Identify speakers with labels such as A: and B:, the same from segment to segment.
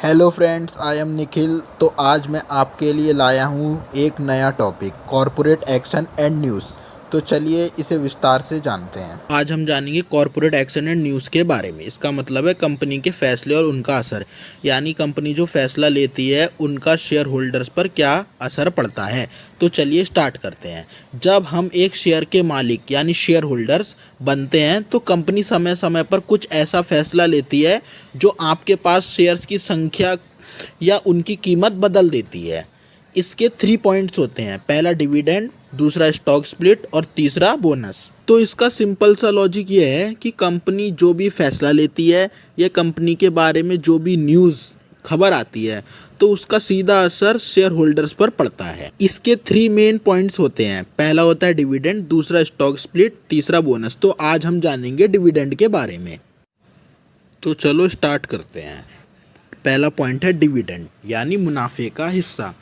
A: Hello friends, I am Nikhil. तो आज मैं आपके लिए लाया हूँ एक नया topic, corporate action and news. तो चलिए इसे विस्तार से जानते हैं। आज हम जानेंगे कॉरपोरेट एक्शन एंड न्यूज़ के बारे में। इसका मतलब है कंपनी के फैसले और उनका असर, यानी कंपनी जो फैसला लेती है उनका शेयर होल्डर्स पर क्या असर पड़ता है। तो चलिए स्टार्ट करते हैं। जब हम एक शेयर के मालिक यानी शेयर होल्डर्स बनते हैं तो कंपनी समय समय पर कुछ ऐसा फैसला लेती है जो आपके पास शेयर्स की संख्या या उनकी कीमत बदल देती है। इसके 3 पॉइंट्स होते हैं, पहला डिविडेंड, दूसरा स्टॉक स्प्लिट और तीसरा बोनस। तो इसका सिंपल सा लॉजिक ये है कि कंपनी जो भी फैसला लेती है या कंपनी के बारे में जो भी न्यूज़ खबर आती है तो उसका सीधा असर शेयर होल्डर्स पर पड़ता है। इसके 3 मेन पॉइंट्स होते हैं, पहला होता है डिविडेंड, दूसरा स्टॉक स्प्लिट, तीसरा बोनस। तो आज हम जानेंगे डिविडेंड के बारे में। तो चलो स्टार्ट करते हैं। पहला पॉइंट है डिविडेंड यानी मुनाफे का हिस्सा।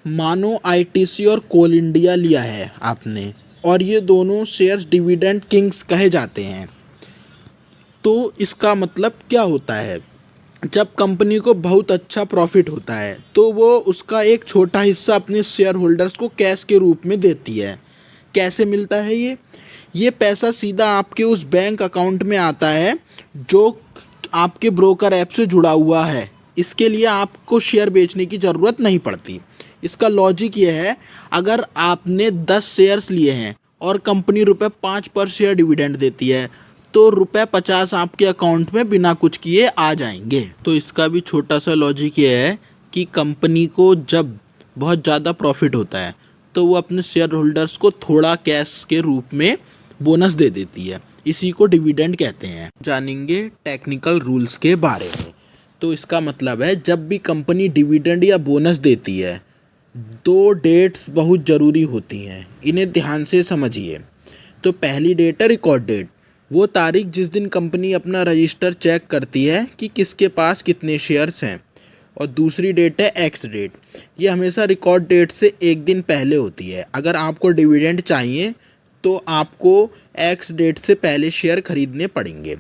A: मानो आईटीसी और कोल इंडिया लिया है आपने और ये दोनों शेयर्स डिविडेंड किंग्स कहे जाते हैं। तो इसका मतलब क्या होता है, जब कंपनी को बहुत अच्छा प्रॉफिट होता है तो वो उसका एक छोटा हिस्सा अपने शेयर होल्डर्स को कैश के रूप में देती है। कैसे मिलता है ये पैसा सीधा आपके उस बैंक अकाउंट में आता है जो आपके ब्रोकर ऐप से जुड़ा हुआ है। इसके लिए आपको शेयर बेचने की ज़रूरत नहीं पड़ती। इसका लॉजिक ये है, अगर आपने 10 शेयर्स लिए हैं और कंपनी ₹5 पर शेयर डिविडेंड देती है तो ₹50 आपके अकाउंट में बिना कुछ किए आ जाएंगे। तो इसका भी छोटा सा लॉजिक ये है कि कंपनी को जब बहुत ज़्यादा प्रॉफिट होता है तो वो अपने शेयर होल्डर्स को थोड़ा कैश के रूप में बोनस दे देती है। इसी को डिविडेंड कहते हैं। जानेंगे टेक्निकल रूल्स के बारे में। तो इसका मतलब है, जब भी कंपनी डिविडेंड या बोनस देती है 2 डेट्स बहुत ज़रूरी होती हैं, इन्हें ध्यान से समझिए। तो पहली डेट है रिकॉर्ड डेट, वो तारीख जिस दिन कंपनी अपना रजिस्टर चेक करती है कि किसके पास कितने शेयर्स हैं। और दूसरी डेट है एक्स डेट, ये हमेशा रिकॉर्ड डेट से एक दिन पहले होती है। अगर आपको डिविडेंड चाहिए तो आपको एक्स डेट से पहले शेयर खरीदने पड़ेंगे।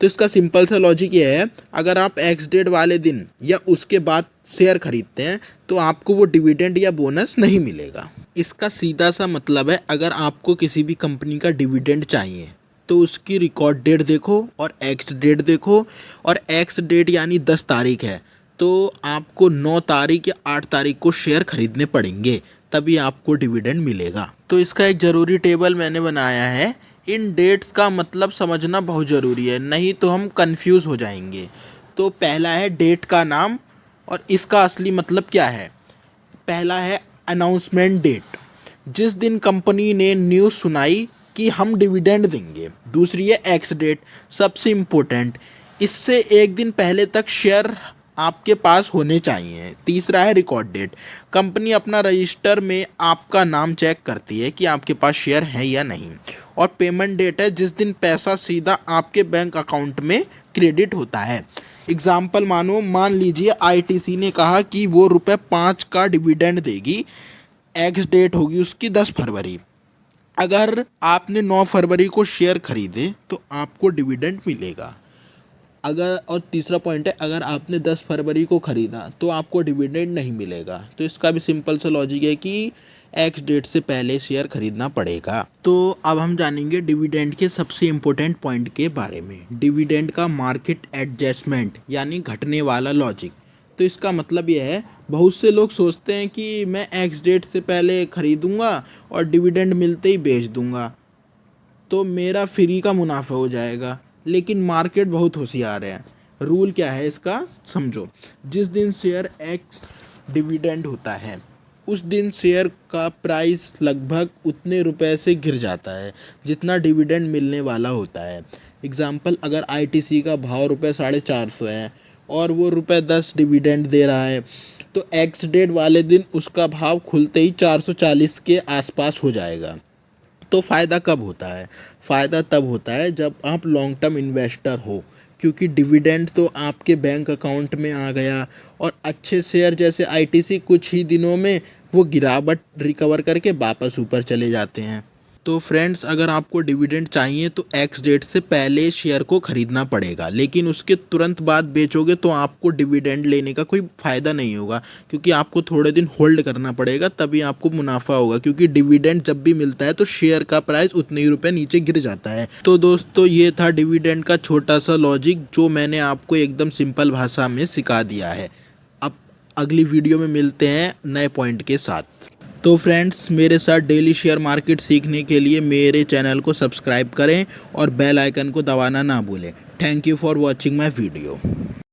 A: तो इसका सिंपल सा लॉजिक ये है, अगर आप एक्स डेट वाले दिन या उसके बाद शेयर खरीदते हैं तो आपको वो डिविडेंड या बोनस नहीं मिलेगा। इसका सीधा सा मतलब है, अगर आपको किसी भी कंपनी का डिविडेंड चाहिए तो उसकी रिकॉर्ड डेट देखो और एक्स डेट देखो, और एक्स डेट यानी 10 तारीख है तो आपको 9 तारीख या 8 तारीख को शेयर खरीदने पड़ेंगे, तभी आपको डिविडेंड मिलेगा। तो इसका एक ज़रूरी टेबल मैंने बनाया है। इन डेट्स का मतलब समझना बहुत ज़रूरी है, नहीं तो हम कंफ्यूज हो जाएंगे। तो पहला है डेट का नाम, और इसका असली मतलब क्या है। पहला है अनाउंसमेंट डेट, जिस दिन कंपनी ने न्यूज़ सुनाई कि हम डिविडेंड देंगे। दूसरी है एक्स डेट, सबसे इम्पोर्टेंट, इससे एक दिन पहले तक शेयर आपके पास होने चाहिए। तीसरा है रिकॉर्ड डेट, कंपनी अपना रजिस्टर में आपका नाम चेक करती है कि आपके पास शेयर है या नहीं। और पेमेंट डेट है, जिस दिन पैसा सीधा आपके बैंक अकाउंट में क्रेडिट होता है। एग्जाम्पल मान लीजिए आईटीसी ने कहा कि वो ₹5 का डिविडेंड देगी, एक्स डेट होगी उसकी 10 फरवरी। अगर आपने 9 फरवरी को शेयर खरीदे तो आपको डिविडेंड मिलेगा। अगर, और तीसरा पॉइंट है, अगर आपने 10 फरवरी को ख़रीदा तो आपको डिविडेंड नहीं मिलेगा। तो इसका भी सिंपल सा लॉजिक है कि एक्स डेट से पहले शेयर खरीदना पड़ेगा। तो अब हम जानेंगे डिविडेंड के सबसे इम्पोर्टेंट पॉइंट के बारे में। डिविडेंड का मार्केट एडजस्टमेंट यानी घटने वाला लॉजिक। तो इसका मतलब यह है, बहुत से लोग सोचते हैं कि मैं एक्स डेट से पहले ख़रीदूँगा और डिविडेंड मिलते ही बेच दूँगा तो मेरा फ्री का मुनाफा हो जाएगा। लेकिन मार्केट बहुत होशियार है। रूल क्या है इसका समझो। जिस दिन शेयर एक्स डिविडेंड होता है उस दिन शेयर का प्राइस लगभग उतने रुपए से गिर जाता है जितना डिविडेंड मिलने वाला होता है। एग्जाम्पल, अगर आईटीसी का भाव ₹450 है और वो ₹10 डिविडेंड दे रहा है तो एक्स डेट वाले दिन उसका भाव खुलते ही 440 के आसपास हो जाएगा। तो फ़ायदा कब होता है? फ़ायदा तब होता है जब आप लॉन्ग टर्म इन्वेस्टर हो, क्योंकि डिविडेंड तो आपके बैंक अकाउंट में आ गया और अच्छे शेयर जैसे आईटीसी कुछ ही दिनों में वो गिरावट रिकवर करके वापस ऊपर चले जाते हैं। तो फ्रेंड्स, अगर आपको डिविडेंड चाहिए तो एक्स डेट से पहले शेयर को खरीदना पड़ेगा, लेकिन उसके तुरंत बाद बेचोगे तो आपको डिविडेंड लेने का कोई फ़ायदा नहीं होगा, क्योंकि आपको थोड़े दिन होल्ड करना पड़ेगा, तभी आपको मुनाफा होगा। क्योंकि डिविडेंड जब भी मिलता है तो शेयर का प्राइस उतने ही रुपए नीचे गिर जाता है। तो दोस्तों, ये था डिविडेंड का छोटा सा लॉजिक जो मैंने आपको एकदम सिंपल भाषा में सिखा दिया है। अब अगली वीडियो में मिलते हैं नए पॉइंट के साथ। तो फ्रेंड्स, मेरे साथ डेली शेयर मार्केट सीखने के लिए मेरे चैनल को सब्सक्राइब करें और बेल आइकन को दबाना ना भूलें। Thank you for watching my video.